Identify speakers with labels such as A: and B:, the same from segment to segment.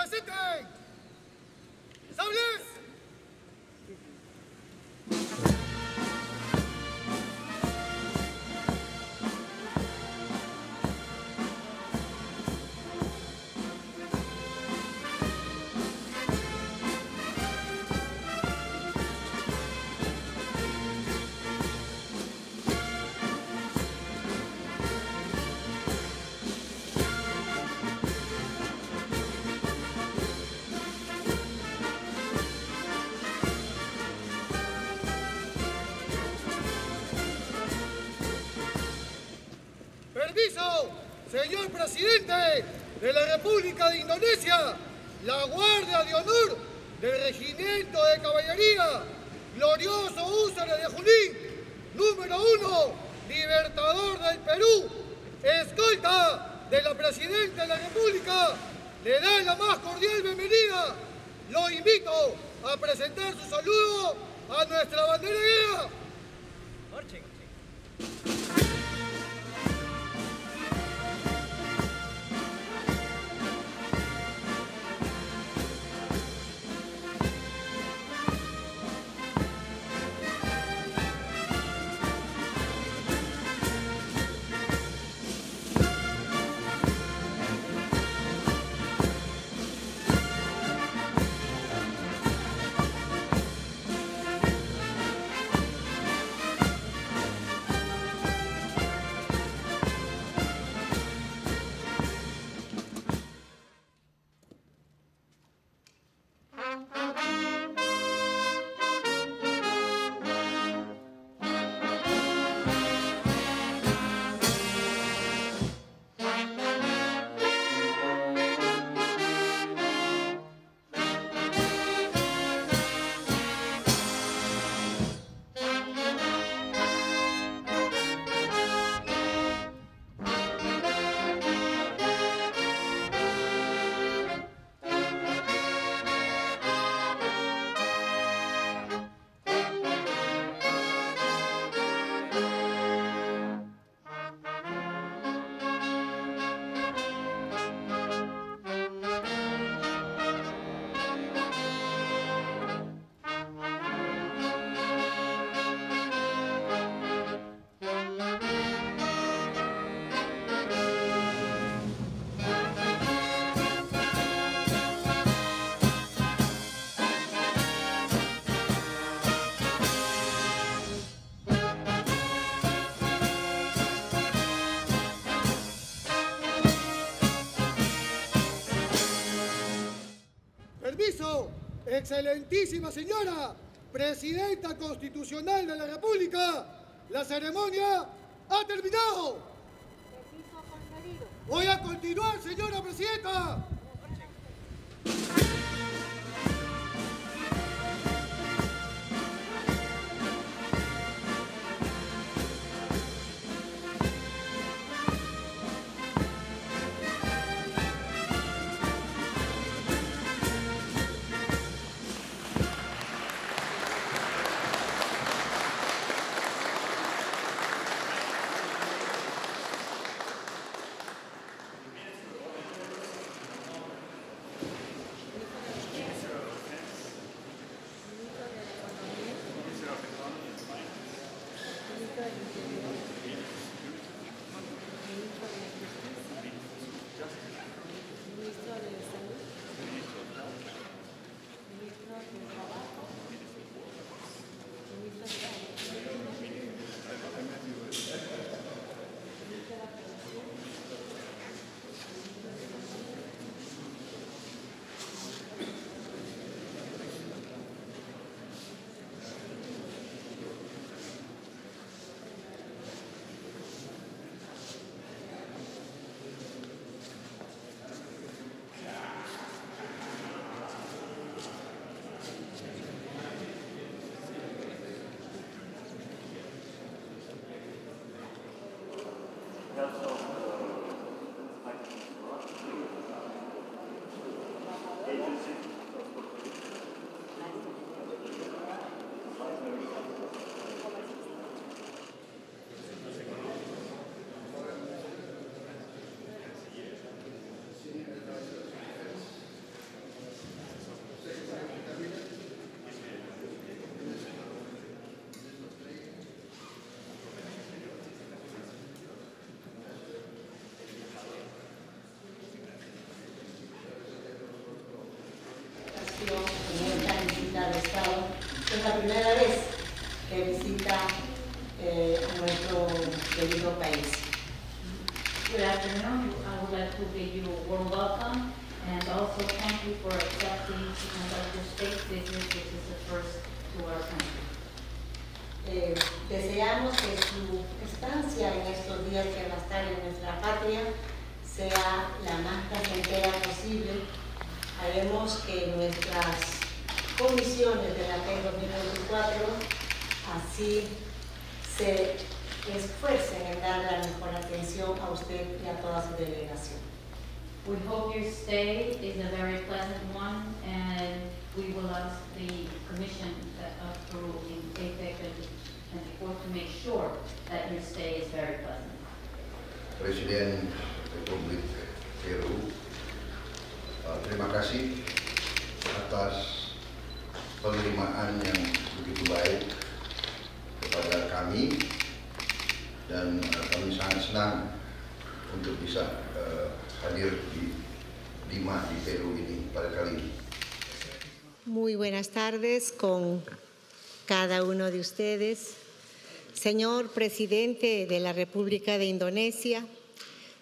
A: presenten. ¡Sables! Permiso, señor presidente de la República de Indonesia, la Guardia de Honor del Regimiento de Caballería, glorioso húsare de Junín, número 1, libertador del Perú, escolta de la Presidenta de la República, le da la más cordial bienvenida. Lo invito a presentar su saludo a nuestra bandera guerra. Permiso, excelentísima señora, Presidenta Constitucional de la República, la ceremonia ha terminado.
B: Permiso concedido.
A: Voy a continuar, señora Presidenta.
C: Es la primera vez que visita a nuestro querido país.
D: Good afternoon. I would like to bid you a warm welcome and also thank you for accepting to conduct your state visit, which is the first to our country.
C: Deseamos que su estancia en estos días que va a estar en nuestra patria sea la más placentera posible. Haremos que nuestras comisiones de la PEN 2024 así se esfuercen en dar la mejor atención a usted y a toda su delegación.
D: We hope your stay is a very pleasant one, and we will ask the Commission of Peru in APEC 24 to make sure that your stay is very pleasant.
E: Presiden Republik Peru, terima kasih atas penerimaan yang begitu baik kepada kami, dan kami sangat senang untuk bisa hadir di Lima di Peru ini pada kali ini.
C: Muy buenas tardes con cada uno de ustedes. Señor Presidente de la República de Indonesia,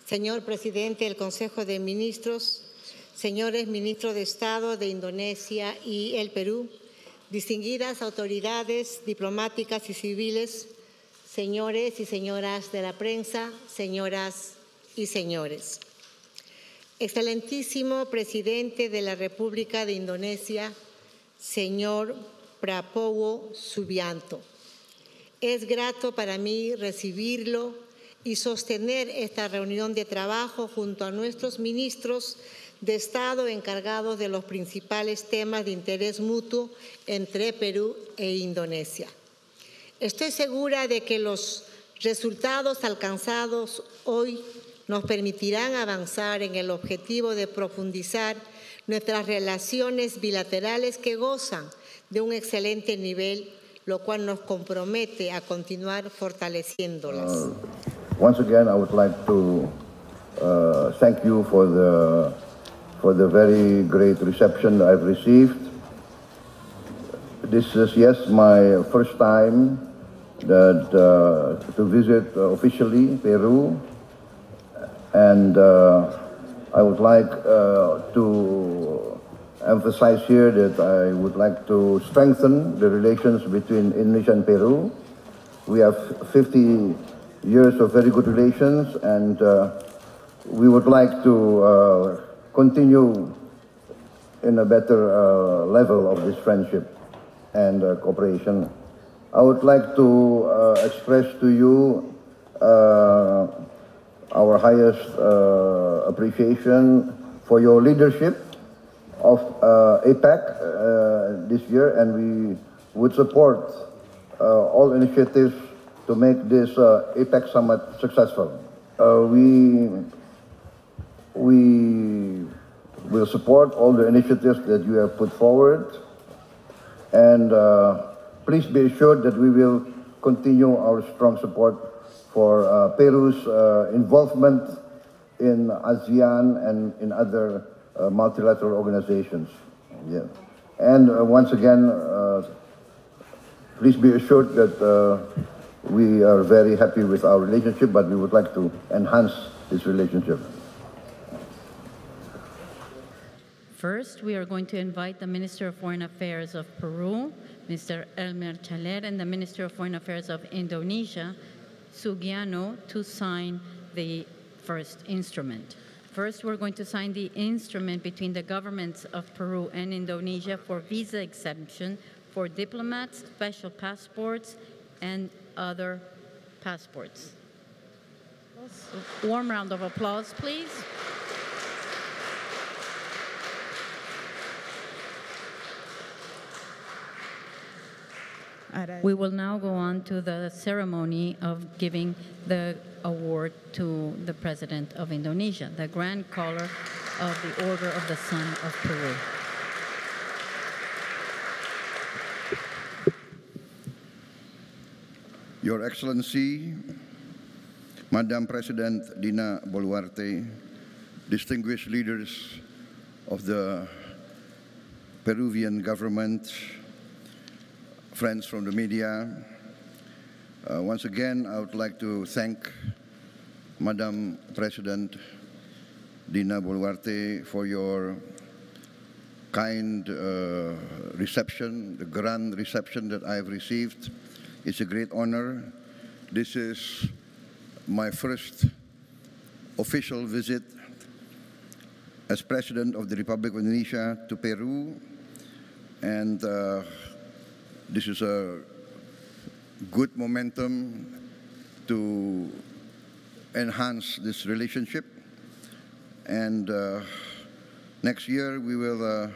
C: señor Presidente del Consejo de Ministros, señores Ministros de Estado de Indonesia y el Perú, distinguidas autoridades diplomáticas y civiles, señores y señoras de la prensa, señoras y señores. Excelentísimo Presidente de la República de Indonesia, señor Prabowo Subianto. Es grato para mí recibirlo y sostener esta reunión de trabajo junto a nuestros ministros de Estado encargados de los principales temas de interés mutuo entre Perú e Indonesia. Estoy segura de que los resultados alcanzados hoy nos permitirán avanzar en el objetivo de profundizar nuestras relaciones bilaterales que gozan de un excelente nivel, lo cual nos compromete a continuar fortaleciéndolas.
F: Once again, I would like to thank you for the very great reception I've received. This is, yes, my first time to visit officially Peru, and I would like to emphasize here that I would like to strengthen the relations between Indonesia and Peru. We have 50 years of very good relations, and we would like to continue in a better level of this friendship and cooperation. I would like to express to you our highest appreciation for your leadership of APEC this year, and we would support all initiatives to make this APEC summit successful. We will support all the initiatives that you have put forward, and please be assured that we will continue our strong support for Peru's involvement in ASEAN and in other multilateral organizations. Yeah. And once again, please be assured that we are very happy with our relationship, but we would like to enhance this relationship.
D: First, we are going to invite the Minister of Foreign Affairs of Peru, Mr. Elmer Chaler, and the Minister of Foreign Affairs of Indonesia, Sugiano, to sign the first instrument. First, we're going to sign the instrument between the governments of Peru and Indonesia for visa exemption for diplomats, special passports, and other passports. A warm round of applause, please. We will now go on to the ceremony of giving the award to the President of Indonesia, the Grand Collar of the Order of the Sun of Peru.
E: Your Excellency, Madam President Dina Boluarte, distinguished leaders of the Peruvian government, friends from the media. Once again, I would like to thank Madam President Dina Boluarte for your kind reception, the grand reception that I have received. It's a great honor. This is my first official visit as President of the Republic of Indonesia to Peru, and this is a good momentum to enhance this relationship. And next year we will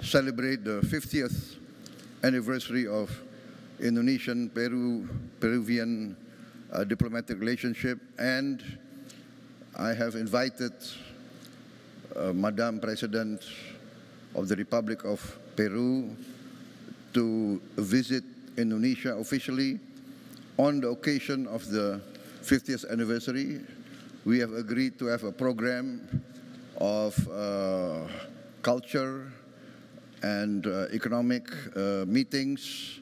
E: celebrate the 50th anniversary of Indonesian-Peruvian diplomatic relationship, and I have invited Madam President of the Republic of Peru to visit Indonesia officially on the occasion of the 50th anniversary. We have agreed to have a program of culture and economic meetings,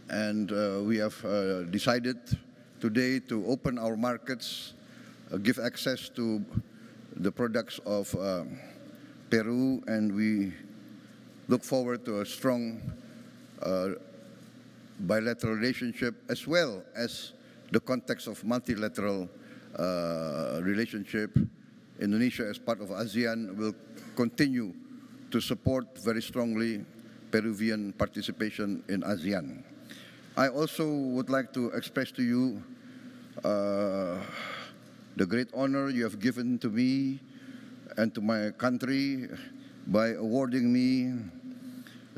E: and we have decided today to open our markets, give access to the products of Peru, and we look forward to a strong bilateral relationship, as well as the context of multilateral relationship. Indonesia, as part of ASEAN, will continue to support very strongly Peruvian participation in ASEAN. I also would like to express to you the great honor you have given to me and to my country by awarding me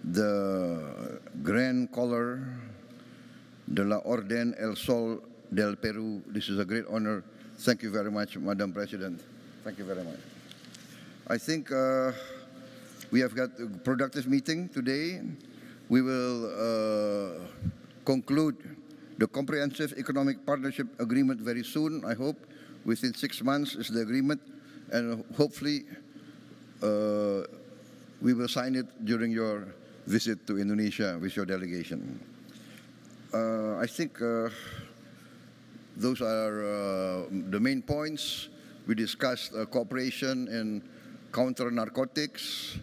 E: the Grand Collar de la Orden El Sol del Perú. This is a great honor. Thank you very much, Madam President. Thank you very much. I think we have got a productive meeting today. We will conclude the Comprehensive Economic Partnership Agreement very soon. I hope within 6 months is the agreement, and hopefully we will sign it during your visit to Indonesia with your delegation. I think those are the main points. We discussed cooperation in counter narcotics.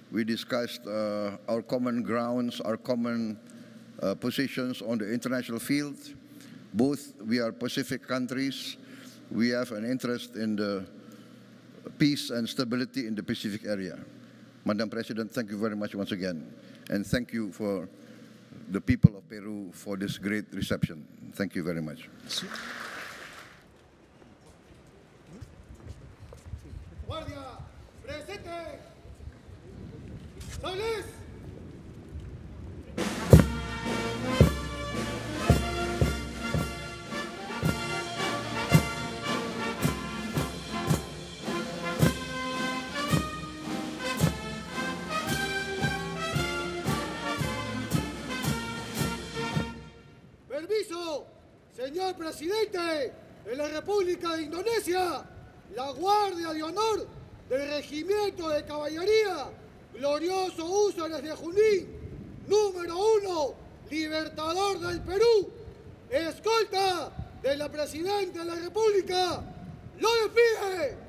E: We discussed our common grounds, our common positions on the international field. Both we are Pacific countries. We have an interest in the peace and stability in the Pacific area. Madam President, thank you very much once again. And thank you for the people of Peru for this great reception. Thank you very much.
A: Guardia, presente. Soles. Permiso, señor presidente de la República de Indonesia, la Guardia de Honor del Regimiento de Caballería, glorioso Húsares de Junín, número 1, Libertador del Perú, escolta de la Presidenta de la República, lo despide.